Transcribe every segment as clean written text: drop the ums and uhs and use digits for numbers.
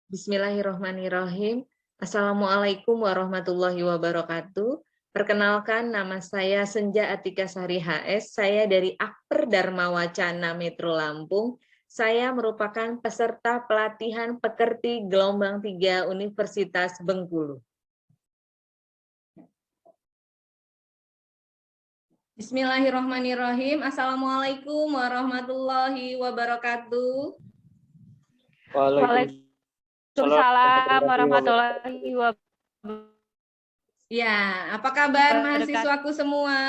Bismillahirrahmanirrahim. Assalamualaikum warahmatullahi wabarakatuh. Perkenalkan, nama saya Senja Atika Sari HS. Saya dari Akper Dharma Wacana Metro Lampung. Saya merupakan peserta pelatihan pekerti gelombang 3 Universitas Bengkulu. Bismillahirrahmanirrahim. Assalamualaikum warahmatullahi wabarakatuh. Waalaikumsalam warahmatullahi wabarakatuh. Ya, apa kabar mahasiswaku semua?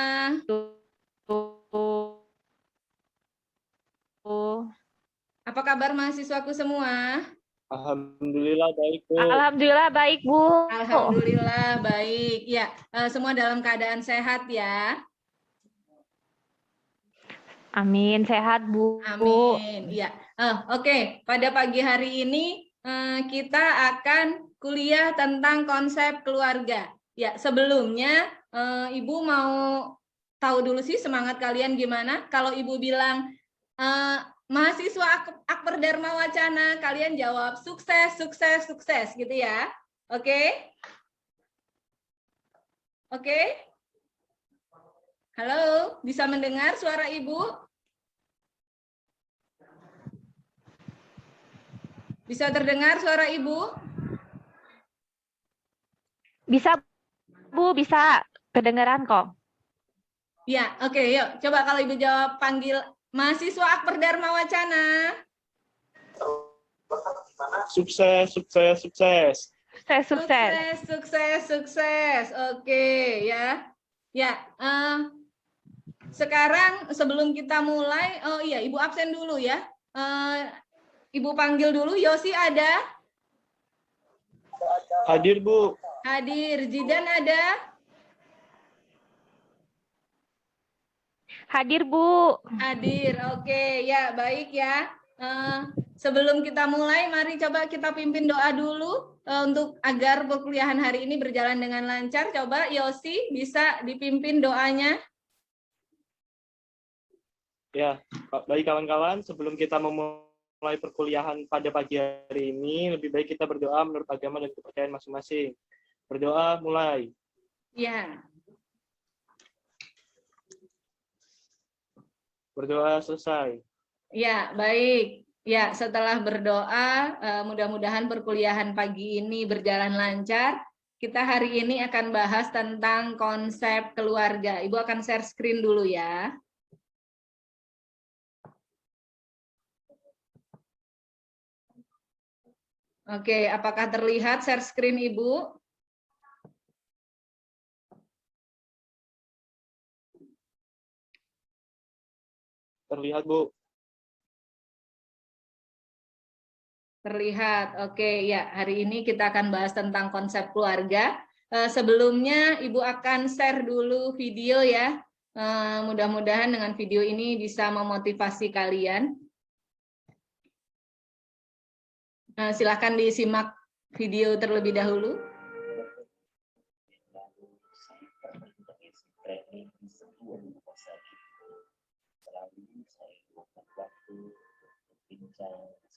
Apa kabar mahasiswaku semua? Alhamdulillah baik, Bu. Alhamdulillah baik, Bu. Alhamdulillah baik. Ya, semua dalam keadaan sehat ya. Amin, sehat, Bu. Amin. Ya. Oke. Pada pagi hari ini kita akan kuliah tentang konsep keluarga. Ya, sebelumnya Ibu mau tahu dulu sih semangat kalian gimana? Kalau Ibu bilang mahasiswa Akper Dharma Wacana, kalian jawab sukses, sukses, sukses gitu ya. Oke? Oke? Halo, bisa mendengar suara Ibu? Bisa terdengar suara Ibu? Bisa, Bu, bisa. Kedengaran kok. Ya, oke, yuk. Coba kalau Ibu jawab panggil mahasiswa Akper Dharma Wacana. Sukses, sukses, sukses. Sukses, sukses. Sukses, sukses, sukses. Oke, ya. Ya, sekarang sebelum kita mulai, oh iya, Ibu absen dulu ya. Ibu panggil dulu, Yosi ada? Hadir, Bu. Hadir. Jidan ada? Hadir, Bu. Hadir. Oke, ya, baik ya. Sebelum kita mulai, mari coba kita pimpin doa dulu untuk agar perkuliahan hari ini berjalan dengan lancar. Coba Yosi bisa dipimpin doanya. Ya, baik kawan-kawan, sebelum kita memulai perkuliahan pada pagi hari ini, lebih baik kita berdoa menurut agama dan kepercayaan masing-masing. Berdoa mulai. Ya. Berdoa selesai. Ya, baik. Ya, setelah berdoa, mudah-mudahan perkuliahan pagi ini berjalan lancar. Kita hari ini akan bahas tentang konsep keluarga. Ibu akan share screen dulu ya. Oke, apakah terlihat share screen Ibu? Terlihat, Bu. Terlihat. Oke, ya. Hari ini kita akan bahas tentang konsep keluarga. Sebelumnya Ibu akan share dulu video ya. Mudah-mudahan dengan video ini bisa memotivasi kalian. Silakan disimak video terlebih dahulu.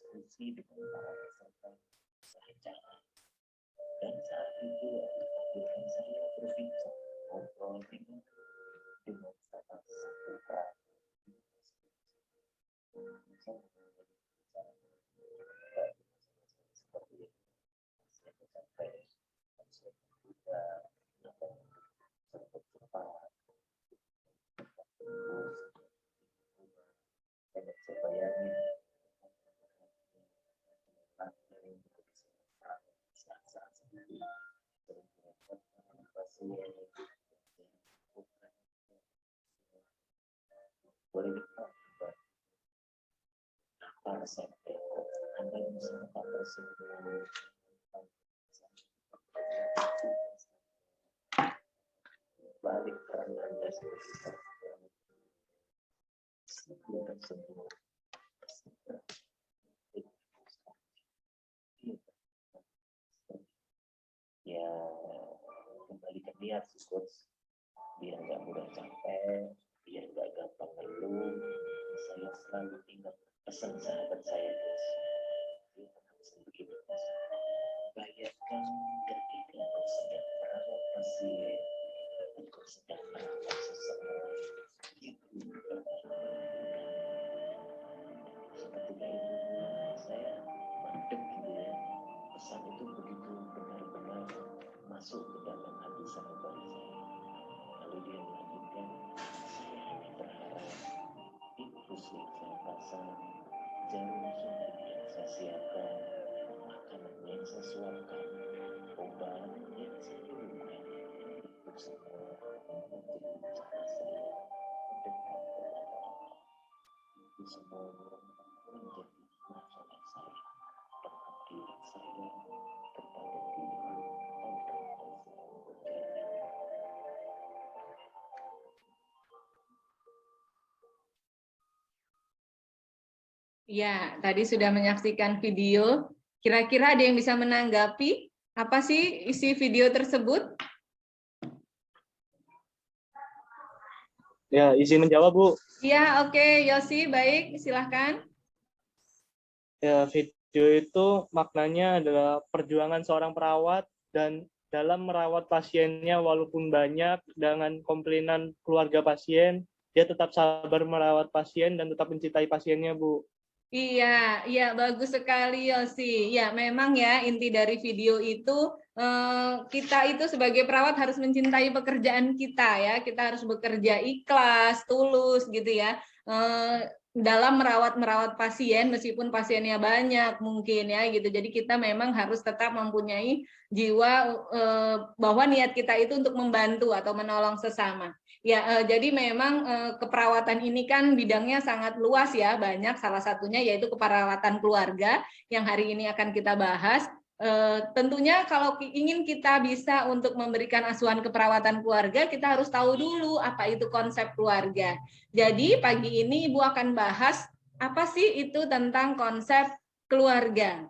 Diskusi dengan para peserta secara dan saat itu kemudian saya berbincang ngobrol dengan status putra seperti itu saya sampai juga cepat dan supaya boleh dipakai apa sampai Anda bisa tersebut balik karena Anda tersebut ya kembalikan niat sih coach biar nggak mudah capek biar nggak gampang ngeluh saya selalu ingat pesan sahabat saya coach dia pernah pesan begini coach musik saya pasang, jarum suntik yang saya siapkan, makanan yang saya suapkan, obat yang saya minumkan, itu semua menjadi cara saya dekat kepada Allah. Itu semua menjadi masalah saya, pengabdian saya kepada Dia untuk berjaya. Ya, tadi sudah menyaksikan video. Kira-kira ada yang bisa menanggapi apa sih isi video tersebut? Ya, izin menjawab, Bu. Ya, oke, Yosi, baik, silahkan. Ya, video itu maknanya adalah perjuangan seorang perawat dan dalam merawat pasiennya walaupun banyak dengan komplainan keluarga pasien, dia tetap sabar merawat pasien dan tetap mencintai pasiennya, Bu. Iya, iya, bagus sekali, Yosi. Ya, memang ya, inti dari video itu kita itu sebagai perawat harus mencintai pekerjaan kita ya. Kita harus bekerja ikhlas, tulus gitu ya. Dalam merawat pasien meskipun pasiennya banyak mungkin ya gitu. Jadi kita memang harus tetap mempunyai jiwa bahwa niat kita itu untuk membantu atau menolong sesama. Ya, jadi memang keperawatan ini kan bidangnya sangat luas ya, banyak, salah satunya yaitu keperawatan keluarga yang hari ini akan kita bahas. Tentunya kalau ingin kita bisa untuk memberikan asuhan keperawatan keluarga, kita harus tahu dulu apa itu konsep keluarga. Jadi pagi ini Ibu akan bahas apa sih itu tentang konsep keluarga.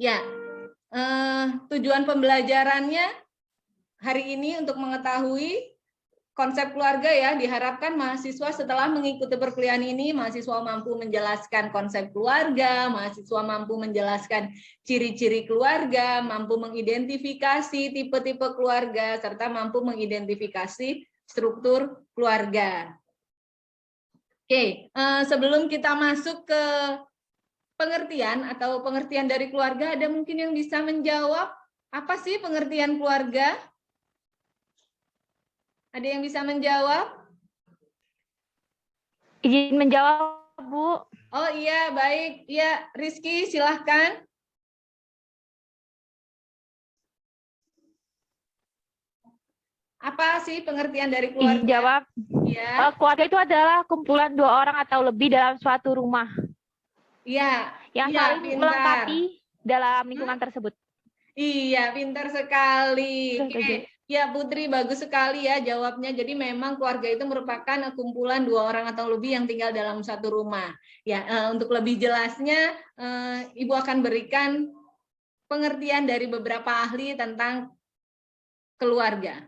Ya, tujuan pembelajarannya hari ini untuk mengetahui konsep keluarga ya, diharapkan mahasiswa setelah mengikuti perkuliahan ini, mahasiswa mampu menjelaskan konsep keluarga, mahasiswa mampu menjelaskan ciri-ciri keluarga, mampu mengidentifikasi tipe-tipe keluarga, serta mampu mengidentifikasi struktur keluarga. Oke, sebelum kita masuk ke pengertian atau pengertian dari keluarga, ada mungkin yang bisa menjawab apa sih pengertian keluarga? Ada yang bisa menjawab? Izin menjawab, Bu. Oh iya, baik. Ya, Rizky, silahkan. Apa sih pengertian dari keluarga? Izin jawab. Ya. Keluarga itu adalah kumpulan 2 orang atau lebih dalam suatu rumah Iya. yang Iya, saling pintar. melengkapi dalam lingkungan tersebut. Iya, pintar sekali. Setuju. Oke. Ya, Putri, bagus sekali ya jawabnya. Jadi memang keluarga itu merupakan kumpulan 2 orang atau lebih yang tinggal dalam satu rumah. Ya, untuk lebih jelasnya, Ibu akan berikan pengertian dari beberapa ahli tentang keluarga.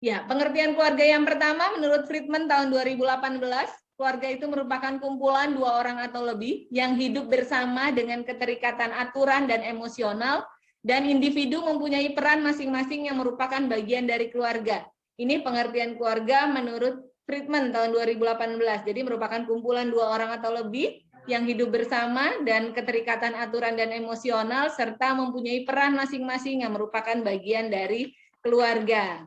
Ya, pengertian keluarga yang pertama menurut Friedman tahun 2018, keluarga itu merupakan kumpulan 2 orang atau lebih yang hidup bersama dengan keterikatan aturan dan emosional, dan individu mempunyai peran masing-masing yang merupakan bagian dari keluarga. Ini pengertian keluarga menurut Friedman tahun 2018. Jadi merupakan kumpulan 2 orang atau lebih yang hidup bersama dan keterikatan aturan dan emosional serta mempunyai peran masing-masing yang merupakan bagian dari keluarga.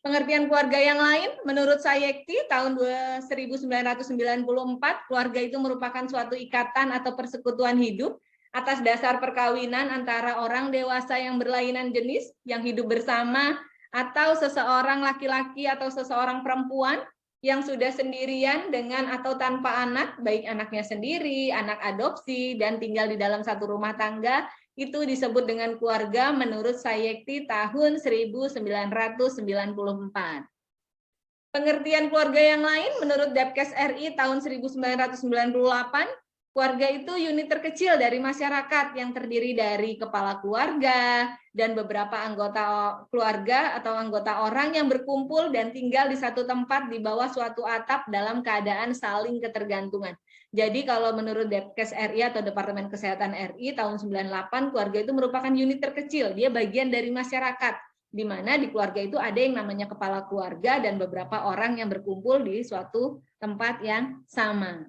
Pengertian keluarga yang lain, menurut Sayekti tahun 1994, keluarga itu merupakan suatu ikatan atau persekutuan hidup atas dasar perkawinan antara orang dewasa yang berlainan jenis, yang hidup bersama, atau seseorang laki-laki atau seseorang perempuan yang sudah sendirian dengan atau tanpa anak, baik anaknya sendiri, anak adopsi, dan tinggal di dalam satu rumah tangga, itu disebut dengan keluarga menurut Sayekti tahun 1994. Pengertian keluarga yang lain menurut Depkes RI tahun 1998, keluarga itu unit terkecil dari masyarakat yang terdiri dari kepala keluarga dan beberapa anggota keluarga atau anggota orang yang berkumpul dan tinggal di satu tempat di bawah suatu atap dalam keadaan saling ketergantungan. Jadi kalau menurut Depkes RI atau Departemen Kesehatan RI tahun 98, keluarga itu merupakan unit terkecil, dia bagian dari masyarakat, di mana di keluarga itu ada yang namanya kepala keluarga dan beberapa orang yang berkumpul di suatu tempat yang sama.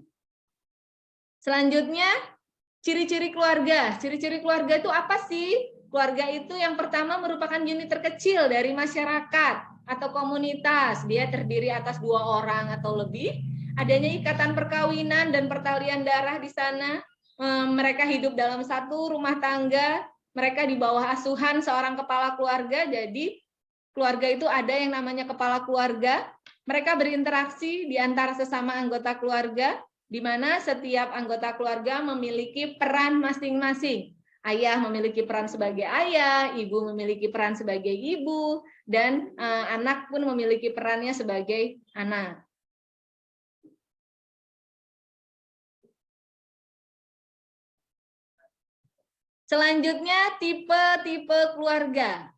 Selanjutnya, ciri-ciri keluarga. Ciri-ciri keluarga itu apa sih? Keluarga itu yang pertama merupakan unit terkecil dari masyarakat. atau komunitas, dia terdiri atas 2 orang atau lebih, adanya ikatan perkawinan dan pertalian darah di sana, mereka hidup dalam satu rumah tangga, mereka di bawah asuhan seorang kepala keluarga, jadi keluarga itu ada yang namanya kepala keluarga, mereka berinteraksi di antara sesama anggota keluarga, di mana setiap anggota keluarga memiliki peran masing-masing. Ayah memiliki peran sebagai ayah, ibu memiliki peran sebagai ibu, dan anak pun memiliki perannya sebagai anak. Selanjutnya tipe-tipe keluarga.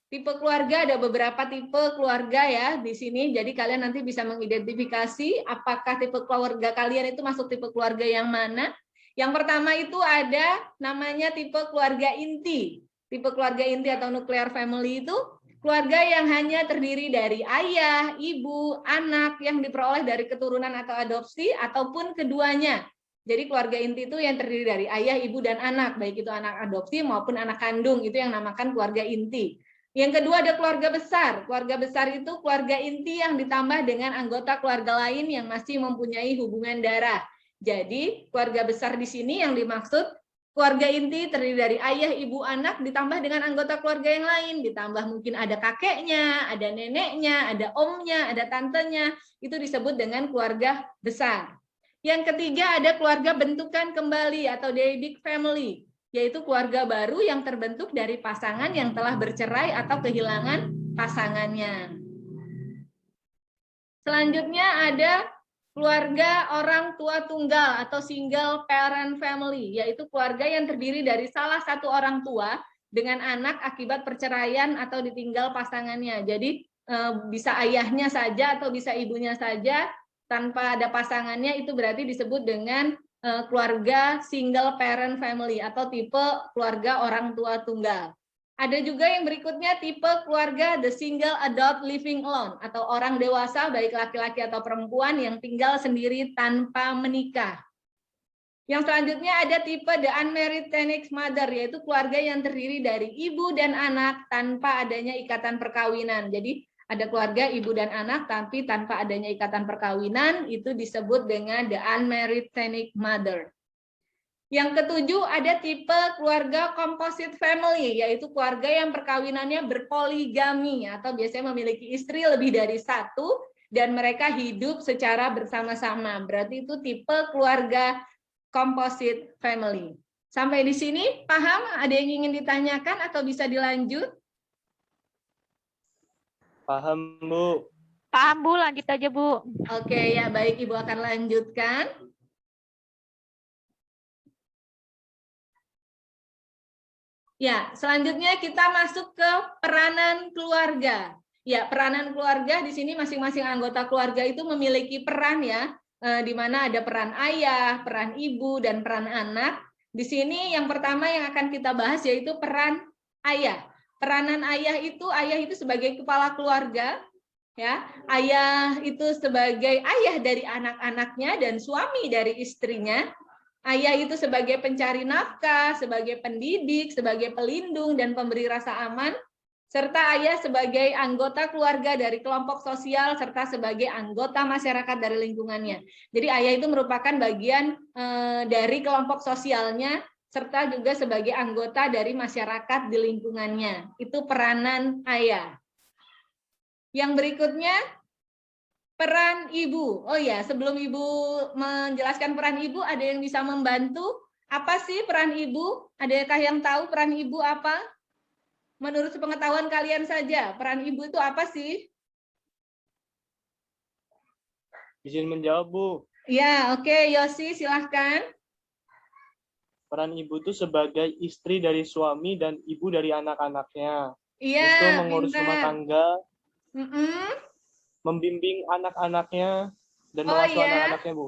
Tipe keluarga ada beberapa tipe keluarga ya di sini. Jadi kalian nanti bisa mengidentifikasi apakah tipe keluarga kalian itu masuk tipe keluarga yang mana. Yang pertama itu ada namanya tipe keluarga inti. Tipe keluarga inti atau nuclear family itu keluarga yang hanya terdiri dari ayah, ibu, anak yang diperoleh dari keturunan atau adopsi ataupun keduanya. Jadi keluarga inti itu yang terdiri dari ayah, ibu, dan anak, baik itu anak adopsi maupun anak kandung, itu yang namakan keluarga inti. Yang kedua ada keluarga besar. Keluarga besar itu keluarga inti yang ditambah dengan anggota keluarga lain yang masih mempunyai hubungan darah. Jadi keluarga besar di sini yang dimaksud keluarga inti terdiri dari ayah, ibu, anak ditambah dengan anggota keluarga yang lain, ditambah mungkin ada kakeknya, ada neneknya, ada omnya, ada tantenya, itu disebut dengan keluarga besar. Yang ketiga ada keluarga bentukan kembali atau big family, yaitu keluarga baru yang terbentuk dari pasangan yang telah bercerai atau kehilangan pasangannya. Selanjutnya ada keluarga orang tua tunggal atau single parent family, yaitu keluarga yang terdiri dari salah satu orang tua dengan anak akibat perceraian atau ditinggal pasangannya. Jadi bisa ayahnya saja atau bisa ibunya saja tanpa ada pasangannya, itu berarti disebut dengan keluarga single parent family atau tipe keluarga orang tua tunggal. Ada juga yang berikutnya tipe keluarga the single adult living alone atau orang dewasa baik laki-laki atau perempuan yang tinggal sendiri tanpa menikah. Yang selanjutnya ada tipe the unmarried teenage mother, yaitu keluarga yang terdiri dari ibu dan anak tanpa adanya ikatan perkawinan. Jadi ada keluarga ibu dan anak tapi tanpa adanya ikatan perkawinan, itu disebut dengan the unmarried teenage mother. Yang ketujuh ada tipe keluarga composite family, yaitu keluarga yang perkawinannya berpoligami atau biasanya memiliki istri lebih dari satu dan mereka hidup secara bersama-sama. Berarti itu tipe keluarga composite family. Sampai di sini paham? Ada yang ingin ditanyakan atau bisa dilanjut? Paham, Bu. Paham, Bu. Lanjut aja, Bu. Oke, ya baik. Ibu akan lanjutkan. Ya, selanjutnya kita masuk ke peranan keluarga. Ya, peranan keluarga di sini masing-masing anggota keluarga itu memiliki peran ya, di mana ada peran ayah, peran ibu, dan peran anak. Di sini yang pertama yang akan kita bahas yaitu peran ayah. Peranan ayah itu sebagai kepala keluarga, ya. Ayah itu sebagai ayah dari anak-anaknya dan suami dari istrinya. Ayah itu sebagai pencari nafkah, sebagai pendidik, sebagai pelindung dan pemberi rasa aman, serta ayah sebagai anggota keluarga dari kelompok sosial, serta sebagai anggota masyarakat dari lingkungannya. Jadi ayah itu merupakan bagian dari kelompok sosialnya, serta juga sebagai anggota dari masyarakat di lingkungannya. Itu peranan ayah. Yang berikutnya, peran ibu. Oh ya, sebelum ibu menjelaskan peran ibu, ada yang bisa membantu? Apa sih peran ibu? Adakah yang tahu peran ibu apa? Menurut sepengetahuan kalian saja, peran ibu itu apa sih? Izin menjawab, Bu. Ya, oke, Yosi, silahkan. Peran ibu itu sebagai istri dari suami dan ibu dari anak-anaknya. Iya, Itu mengurus rumah tangga, membimbing anak-anaknya, dan mengasuh anak-anaknya, Bu.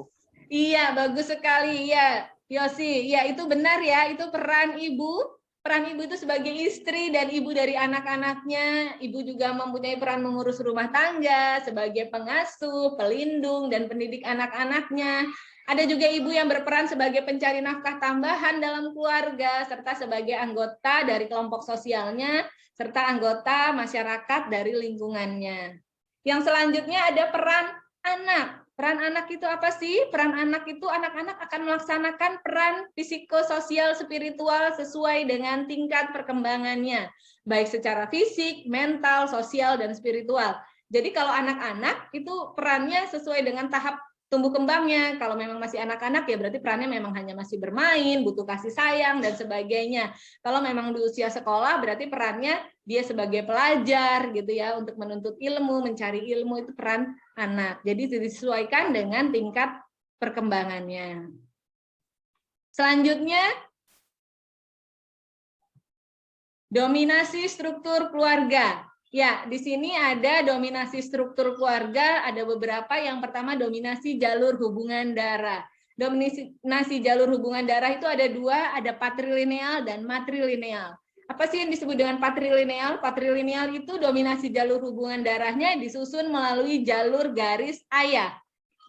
Iya, bagus sekali. Ya, Yosi, ya itu benar ya, itu peran ibu peran ibu itu sebagai istri dan ibu dari anak-anaknya. Ibu juga mempunyai peran mengurus rumah tangga, sebagai pengasuh, pelindung, dan pendidik anak-anaknya. Ada juga ibu yang berperan sebagai pencari nafkah tambahan dalam keluarga, serta sebagai anggota dari kelompok sosialnya, serta anggota masyarakat dari lingkungannya. Yang selanjutnya ada peran anak. Peran anak itu apa sih? Peran anak itu anak-anak akan melaksanakan peran psikososial spiritual sesuai dengan tingkat perkembangannya, baik secara fisik, mental, sosial, dan spiritual. Jadi kalau anak-anak itu perannya sesuai dengan tahap tumbuh kembangnya. Kalau memang masih anak-anak ya berarti perannya memang hanya masih bermain, butuh kasih sayang, dan sebagainya. Kalau memang di usia sekolah berarti perannya dia sebagai pelajar gitu ya, untuk menuntut ilmu, mencari ilmu, itu peran anak. Jadi disesuaikan dengan tingkat perkembangannya. Selanjutnya, dominasi struktur keluarga. Ya, di sini ada dominasi struktur keluarga, ada beberapa. Yang pertama dominasi jalur hubungan darah. Dominasi jalur hubungan darah itu ada dua, ada patrilineal dan matrilineal. Apa sih yang disebut dengan patrilineal? Patrilineal itu dominasi jalur hubungan darahnya disusun melalui jalur garis ayah.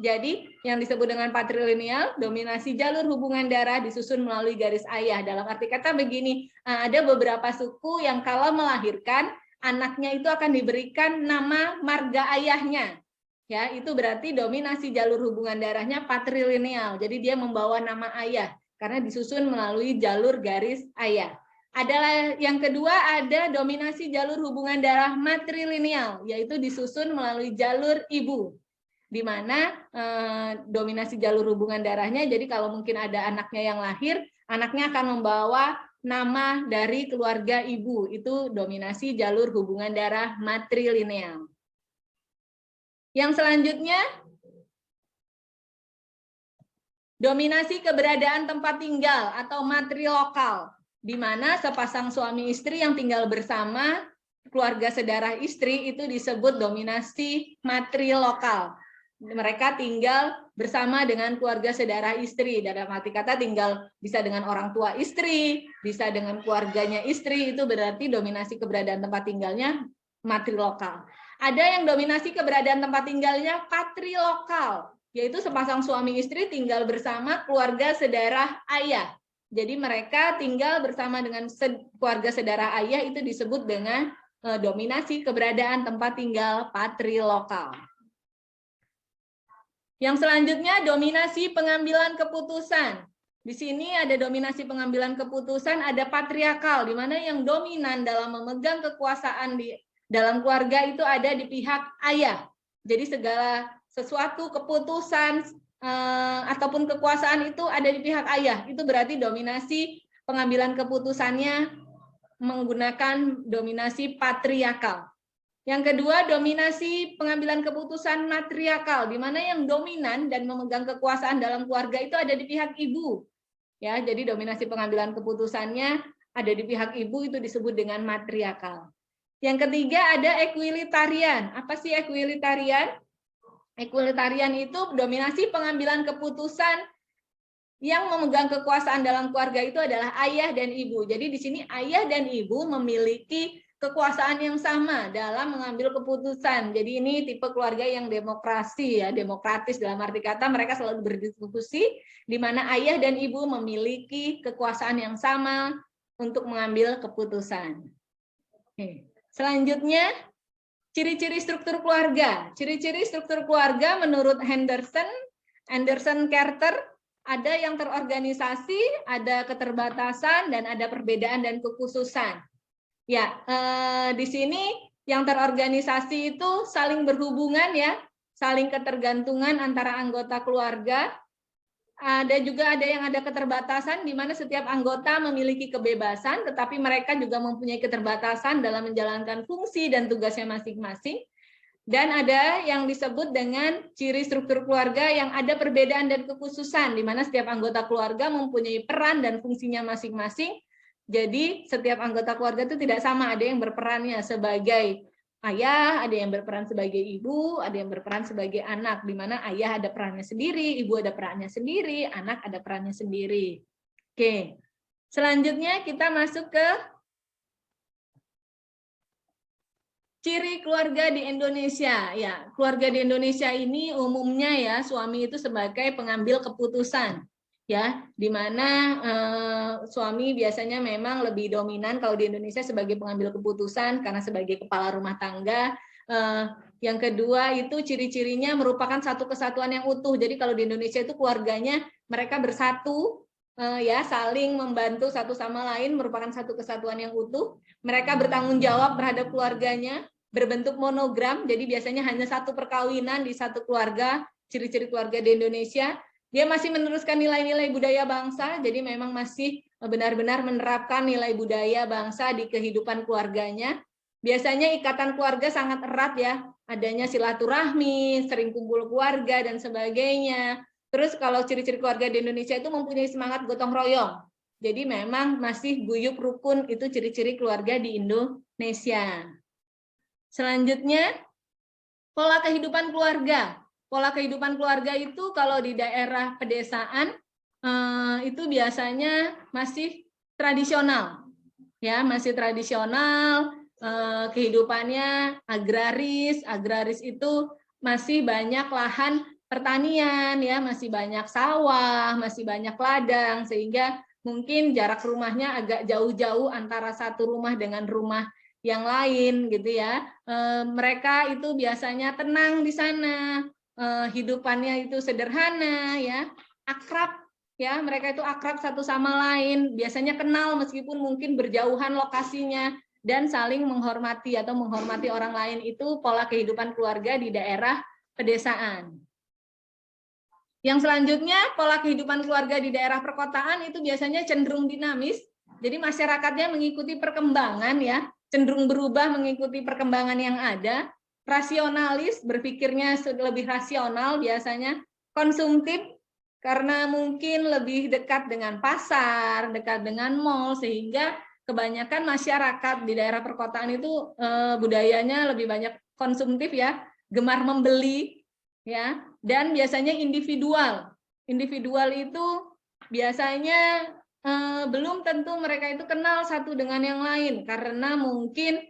Jadi yang disebut dengan patrilineal, dominasi jalur hubungan darah disusun melalui garis ayah. Dalam arti kata begini, ada beberapa suku yang kalau melahirkan, anaknya itu akan diberikan nama marga ayahnya. Ya, itu berarti dominasi jalur hubungan darahnya patrilineal. Jadi dia membawa nama ayah karena disusun melalui jalur garis ayah. Adalah yang kedua, ada dominasi jalur hubungan darah matrilineal, yaitu disusun melalui jalur ibu, di mana dominasi jalur hubungan darahnya, jadi kalau mungkin ada anaknya yang lahir, anaknya akan membawa nama dari keluarga ibu, itu dominasi jalur hubungan darah matrilineal. Yang selanjutnya, dominasi keberadaan tempat tinggal atau matrilokal, di mana sepasang suami istri yang tinggal bersama keluarga sedarah istri itu disebut dominasi matrilokal. Mereka tinggal bersama dengan keluarga sedarah istri, dalam arti kata tinggal bisa dengan orang tua istri, bisa dengan keluarganya istri, itu berarti dominasi keberadaan tempat tinggalnya matrilokal. Ada yang dominasi keberadaan tempat tinggalnya patrilokal, yaitu sepasang suami istri tinggal bersama keluarga sedarah ayah. Jadi mereka tinggal bersama dengan keluarga sedarah ayah, itu disebut dengan dominasi keberadaan tempat tinggal patrilokal. Yang selanjutnya dominasi pengambilan keputusan. Di sini ada dominasi pengambilan keputusan, ada patriarkal, di mana yang dominan dalam memegang kekuasaan di dalam keluarga itu ada di pihak ayah. Jadi segala sesuatu keputusan ataupun kekuasaan itu ada di pihak ayah. Itu berarti dominasi pengambilan keputusannya menggunakan dominasi patriarkal. Yang kedua, dominasi pengambilan keputusan matriarkal, di mana yang dominan dan memegang kekuasaan dalam keluarga itu ada di pihak ibu. Ya, jadi dominasi pengambilan keputusannya ada di pihak ibu, itu disebut dengan matriarkal. Yang ketiga ada equilitarian. Apa sih equilitarian? Equilitarian itu dominasi pengambilan keputusan yang memegang kekuasaan dalam keluarga itu adalah ayah dan ibu. Jadi di sini ayah dan ibu memiliki kekuasaan yang sama dalam mengambil keputusan. Jadi ini tipe keluarga yang demokrasi, ya, demokratis dalam arti kata mereka selalu berdiskusi, di mana ayah dan ibu memiliki kekuasaan yang sama untuk mengambil keputusan. Oke. Selanjutnya, ciri-ciri struktur keluarga. Ciri-ciri struktur keluarga menurut Anderson Carter, ada yang terorganisasi, ada keterbatasan, dan ada perbedaan dan kekhususan. Ya, di sini yang terorganisasi itu saling berhubungan ya, saling ketergantungan antara anggota keluarga. Ada yang ada keterbatasan di mana setiap anggota memiliki kebebasan, tetapi mereka juga mempunyai keterbatasan dalam menjalankan fungsi dan tugasnya masing-masing. Dan ada yang disebut dengan ciri struktur keluarga yang ada perbedaan dan kekhususan, di mana setiap anggota keluarga mempunyai peran dan fungsinya masing-masing. Jadi setiap anggota keluarga itu tidak sama, ada yang berperannya sebagai ayah, ada yang berperan sebagai ibu, ada yang berperan sebagai anak, di mana ayah ada perannya sendiri, ibu ada perannya sendiri, anak ada perannya sendiri. Oke. Selanjutnya kita masuk ke ciri keluarga di Indonesia. Ya, keluarga di Indonesia ini umumnya ya suami itu sebagai pengambil keputusan. Ya, di mana suami biasanya memang lebih dominan kalau di Indonesia sebagai pengambil keputusan karena sebagai kepala rumah tangga. Yang kedua itu ciri-cirinya merupakan satu kesatuan yang utuh. Jadi kalau di Indonesia itu keluarganya mereka bersatu, ya saling membantu satu sama lain, merupakan satu kesatuan yang utuh. Mereka bertanggung jawab terhadap keluarganya, berbentuk monogram. Jadi biasanya hanya satu perkawinan di satu keluarga. Ciri-ciri keluarga di Indonesia. Dia masih meneruskan nilai-nilai budaya bangsa. Jadi memang masih benar-benar menerapkan nilai budaya bangsa di kehidupan keluarganya. Biasanya ikatan keluarga sangat erat ya, adanya silaturahmi, sering kumpul keluarga dan sebagainya. Terus kalau ciri-ciri keluarga di Indonesia itu mempunyai semangat gotong royong. Jadi memang masih guyup rukun, itu ciri-ciri keluarga di Indonesia. Selanjutnya, pola kehidupan keluarga. Pola kehidupan keluarga itu kalau di daerah pedesaan itu biasanya masih tradisional. Ya, masih tradisional. Kehidupannya agraris. Agraris itu masih banyak lahan pertanian, ya, masih banyak sawah, masih banyak ladang, sehingga mungkin jarak rumahnya agak jauh-jauh antara satu rumah dengan rumah yang lain, gitu ya. Mereka itu biasanya tenang di sana, hidupannya itu sederhana, ya, akrab. Ya, mereka itu akrab satu sama lain, biasanya kenal meskipun mungkin berjauhan lokasinya, dan saling menghormati atau menghormati orang lain. Itu pola kehidupan keluarga di daerah pedesaan. Yang selanjutnya, pola kehidupan keluarga di daerah perkotaan itu biasanya cenderung dinamis. Jadi masyarakatnya mengikuti perkembangan, ya, cenderung berubah mengikuti perkembangan yang ada. Rasionalis, berpikirnya lebih rasional biasanya. Konsumtif, karena mungkin lebih dekat dengan pasar, dekat dengan mall, sehingga kebanyakan masyarakat di daerah perkotaan itu budayanya lebih banyak konsumtif, ya, gemar membeli, ya, dan biasanya individual. Individual itu biasanya belum tentu mereka itu kenal satu dengan yang lain karena mungkin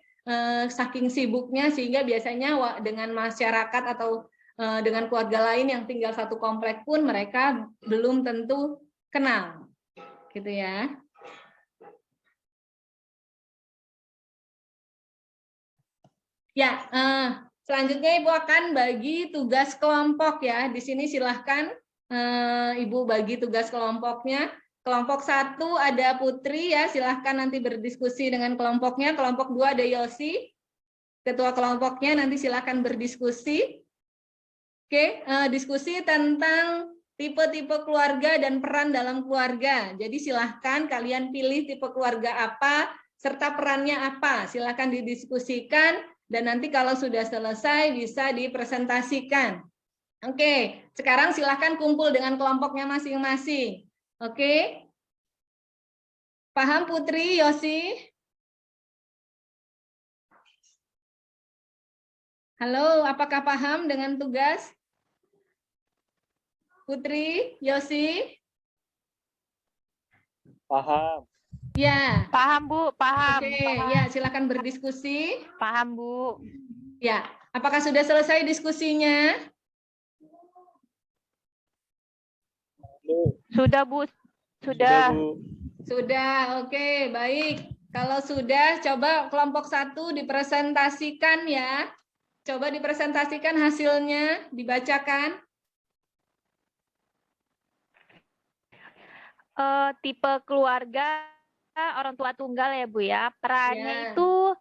saking sibuknya sehingga biasanya dengan masyarakat atau dengan keluarga lain yang tinggal satu komplek pun mereka belum tentu kenal, gitu ya. Ya, selanjutnya Ibu akan bagi tugas kelompok, ya. Di sini silahkan Ibu bagi tugas kelompoknya. Kelompok 1 ada Putri, ya, silahkan nanti berdiskusi dengan kelompoknya. Kelompok 2 ada Yosi, ketua kelompoknya, nanti silahkan berdiskusi. Oke, diskusi tentang tipe-tipe keluarga dan peran dalam keluarga. Jadi silahkan kalian pilih tipe keluarga apa, serta perannya apa. Silahkan didiskusikan, dan nanti kalau sudah selesai bisa dipresentasikan. Oke, sekarang silahkan kumpul dengan kelompoknya masing-masing. Oke, paham Putri, Yosi? Halo, apakah paham dengan tugas? Putri, Yosi? Paham. Ya. Paham, Bu. Paham. Oke, Paham. ya, silakan berdiskusi. Paham, Bu. Ya, apakah sudah selesai diskusinya? Sudah, Bu. Sudah. Bu. Sudah, oke, baik. Kalau sudah, coba kelompok 1 dipresentasikan, ya. Coba dipresentasikan hasilnya, dibacakan. Tipe keluarga orang tua tunggal, ya, Bu, ya. Perannya Ya. itu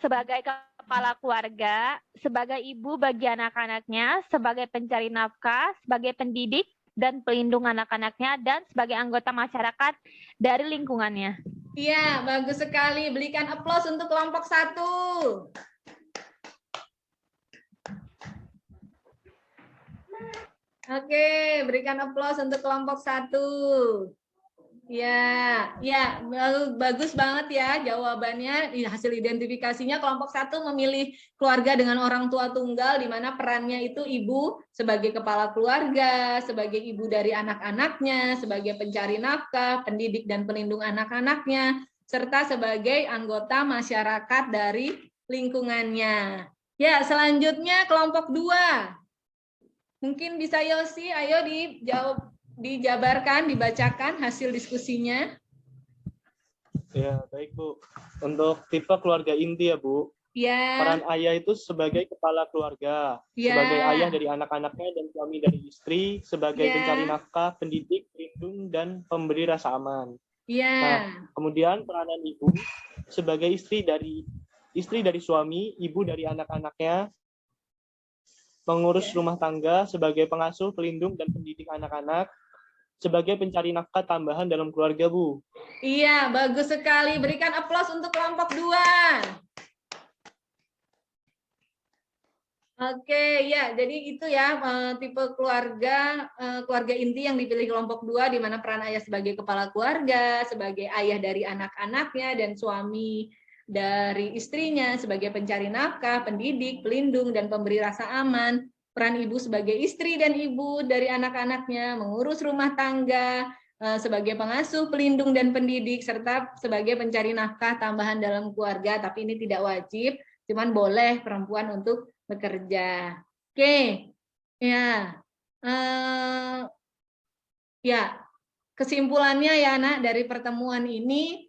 sebagai kepala keluarga, sebagai ibu bagi anak-anaknya, sebagai pencari nafkah, sebagai pendidik dan pelindung anak-anaknya, dan sebagai anggota masyarakat dari lingkungannya. Iya, bagus sekali. Berikan aplaus untuk kelompok 1. Oke, berikan aplaus untuk kelompok 1. Ya, ya, bagus banget ya jawabannya. Hasil identifikasinya kelompok 1 memilih keluarga dengan orang tua tunggal, di mana perannya itu ibu sebagai kepala keluarga, sebagai ibu dari anak-anaknya, sebagai pencari nafkah, pendidik dan pelindung anak-anaknya, serta sebagai anggota masyarakat dari lingkungannya. Ya, selanjutnya kelompok 2. Mungkin bisa Yosi, ayo dijawab. Dijabarkan, dibacakan hasil diskusinya. Ya, baik Bu. Untuk tipe keluarga inti ya Bu. Ya. Peran ayah itu sebagai kepala keluarga, Ya. sebagai ayah dari anak-anaknya dan suami dari istri, sebagai pencari nafkah, pendidik, pelindung, dan pemberi rasa aman. Ya. Nah, kemudian peranan ibu sebagai istri dari suami, ibu dari anak-anaknya, mengurus rumah tangga, sebagai pengasuh, pelindung, dan pendidik anak-anak, sebagai pencari nafkah tambahan dalam keluarga, Bu. Iya, bagus sekali. Berikan aplaus untuk kelompok 2. Oke, ya, jadi itu ya tipe keluarga inti yang dipilih kelompok 2, di mana peran ayah sebagai kepala keluarga, sebagai ayah dari anak-anaknya, dan suami dari istrinya sebagai pencari nafkah, pendidik, pelindung, dan pemberi rasa aman. Peran ibu sebagai istri dan ibu dari anak-anaknya, mengurus rumah tangga, sebagai pengasuh, pelindung, dan pendidik, serta sebagai pencari nafkah tambahan dalam keluarga, tapi ini tidak wajib, cuman boleh perempuan untuk bekerja. Oke, ya, ya, kesimpulannya ya Nak, dari pertemuan ini,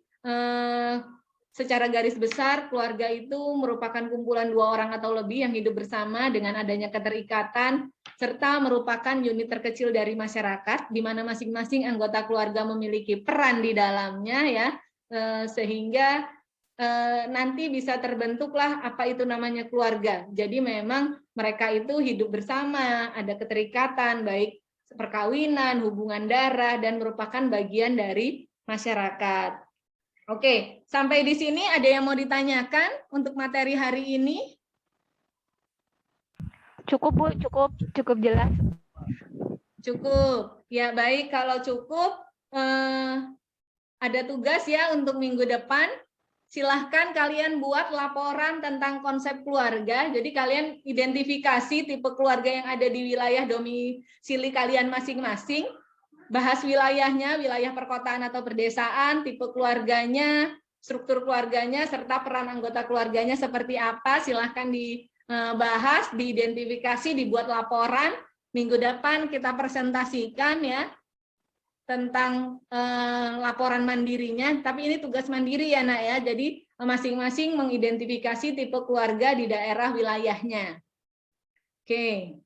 secara garis besar, keluarga itu merupakan kumpulan 2 orang atau lebih yang hidup bersama dengan adanya keterikatan, serta merupakan unit terkecil dari masyarakat, di mana masing-masing anggota keluarga memiliki peran di dalamnya, ya, sehingga nanti bisa terbentuklah apa itu namanya keluarga. Jadi memang mereka itu hidup bersama, ada keterikatan, baik perkawinan, hubungan darah, dan merupakan bagian dari masyarakat. Oke, sampai di sini ada yang mau ditanyakan untuk materi hari ini? Cukup Bu, cukup jelas. Cukup. Ya baik, kalau cukup ada tugas ya untuk minggu depan. Silahkan kalian buat laporan tentang konsep keluarga. Jadi kalian identifikasi tipe keluarga yang ada di wilayah domisili kalian masing-masing. Bahas wilayahnya, wilayah perkotaan atau perdesaan, tipe keluarganya, struktur keluarganya, serta peran anggota keluarganya seperti apa. Silahkan dibahas, diidentifikasi, dibuat laporan. Minggu depan kita presentasikan ya tentang laporan mandirinya. Tapi ini tugas mandiri ya Nak ya. Jadi masing-masing mengidentifikasi tipe keluarga di daerah wilayahnya. Oke.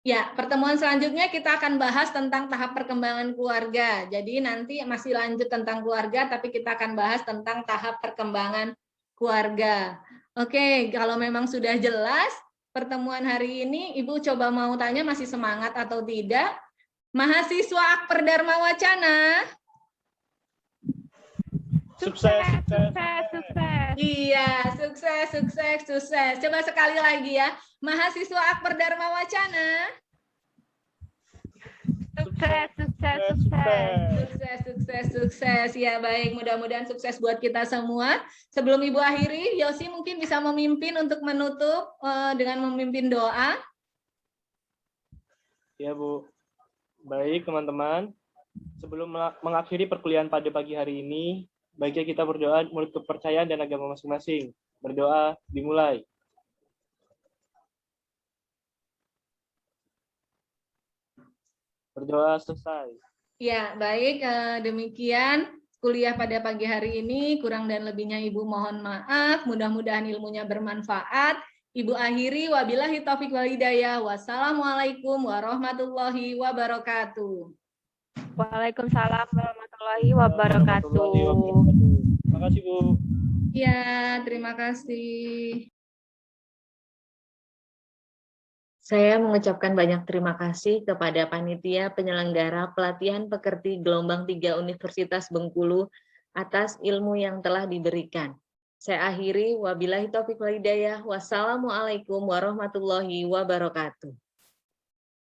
Ya, pertemuan selanjutnya kita akan bahas tentang tahap perkembangan keluarga. Jadi nanti masih lanjut tentang keluarga, tapi kita akan bahas tentang tahap perkembangan keluarga. Oke, kalau memang sudah jelas pertemuan hari ini, Ibu coba mau tanya masih semangat atau tidak? Mahasiswa Akper Dharma Wacana. Sukses. Iya, sukses. Coba sekali lagi ya. Mahasiswa Akper Dharma Wacana. Sukses. Ya, baik. Mudah-mudahan sukses buat kita semua. Sebelum Ibu akhiri, Yosi mungkin bisa memimpin untuk menutup dengan memimpin doa. Ya, Bu. Baik, teman-teman. Sebelum mengakhiri perkuliahan pada pagi hari ini, baiknya kita berdoa menurut kepercayaan dan agama masing-masing. Berdoa dimulai. Berdoa selesai. Ya, baik. Demikian kuliah pada pagi hari ini. Kurang dan lebihnya Ibu mohon maaf. Mudah-mudahan ilmunya bermanfaat. Ibu akhiri, wabillahi taufiq wal hidayah. Wassalamualaikum warahmatullahi wabarakatuh. Waalaikumsalam warahmatullahi wabarakatuh. Terima kasih, Bu. Ya, terima kasih. Saya mengucapkan banyak terima kasih kepada panitia penyelenggara pelatihan pekerti gelombang 3 Universitas Bengkulu atas ilmu yang telah diberikan. Saya akhiri, wabillahi taufiq wal hidayah. Wassalamualaikum warahmatullahi wabarakatuh.